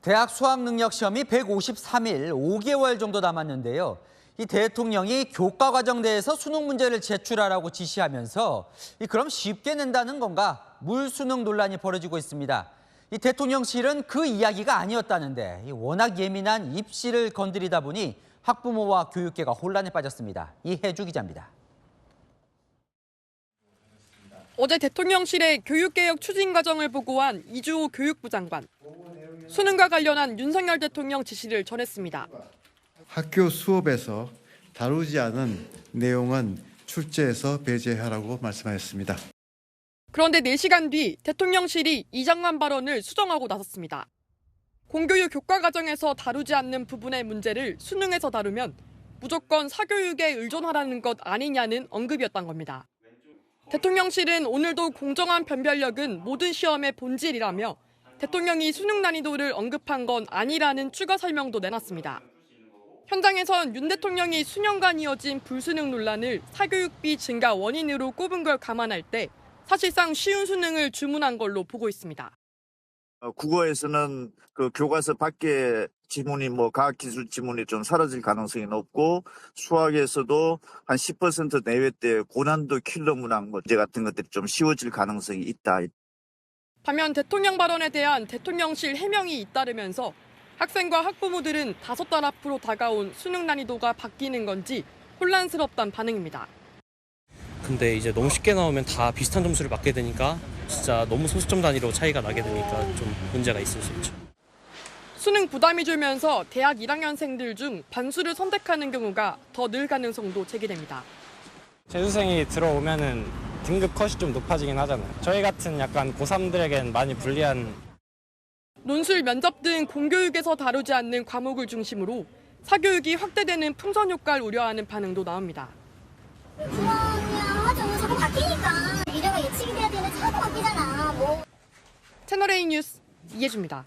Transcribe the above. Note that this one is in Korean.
대학 수학능력시험이 153일, 5개월 정도 남았는데요. 이 대통령이 교과과정대에서 수능 문제를 제출하라고 지시하면서 그럼 쉽게 낸다는 건가? 물수능 논란이 벌어지고 있습니다. 이 대통령실은 그 이야기가 아니었다는데 워낙 예민한 입시를 건드리다 보니 학부모와 교육계가 혼란에 빠졌습니다. 이혜주 기자입니다. 어제 대통령실의 교육개혁 추진 과정을 보고한 이주호 교육부 장관. 수능과 관련한 윤석열 대통령 지시를 전했습니다. 학교 수업에서 다루지 않은 내용은 출제해서 배제하라고 말씀하셨습니다. 그런데 4시간 뒤 대통령실이 이 장관 발언을 수정하고 나섰습니다. 공교육 교과 과정에서 다루지 않는 부분의 문제를 수능에서 다루면 무조건 사교육에 의존하라는 것 아니냐는 언급이었던 겁니다. 대통령실은 오늘도 공정한 변별력은 모든 시험의 본질이라며 대통령이 수능 난이도를 언급한 건 아니라는 추가 설명도 내놨습니다. 현장에선 윤 대통령이 수년간 이어진 불수능 논란을 사교육비 증가 원인으로 꼽은 걸 감안할 때 사실상 쉬운 수능을 주문한 걸로 보고 있습니다. 국어에서는 그 교과서 밖에 지문이 과학기술 지문이 좀 사라질 가능성이 높고 수학에서도 한 10% 내외대 고난도 킬러 문항 문제 같은 것들이 좀 쉬워질 가능성이 있다. 반면 대통령 발언에 대한 대통령실 해명이 잇따르면서 학생과 학부모들은 5달 앞으로 다가온 수능 난이도가 바뀌는 건지 혼란스럽다는 반응입니다. 근데 이제 너무 쉽게 나오면 다 비슷한 점수를 맞게 되니까 진짜 너무 소수점 단위로 차이가 나게 되니까 좀 문제가 있을 수 있죠. 수능 부담이 줄면서 대학 1학년생들 중 반수를 선택하는 경우가 더 늘 가능성도 제기됩니다. 재수생이 들어오면은 등급 컷이 좀 높아지긴 하잖아요. 저희 같은 약간 고3들에겐 많이 불리한. 논술, 면접 등 공교육에서 다루지 않는 과목을 중심으로 사교육이 확대되는 풍선 효과를 우려하는 반응도 나옵니다. 하죠. 자꾸 바뀌니까 미래가 예측이 돼야 되는데 자꾸 바뀌잖아. 채널A 뉴스 이혜주입니다.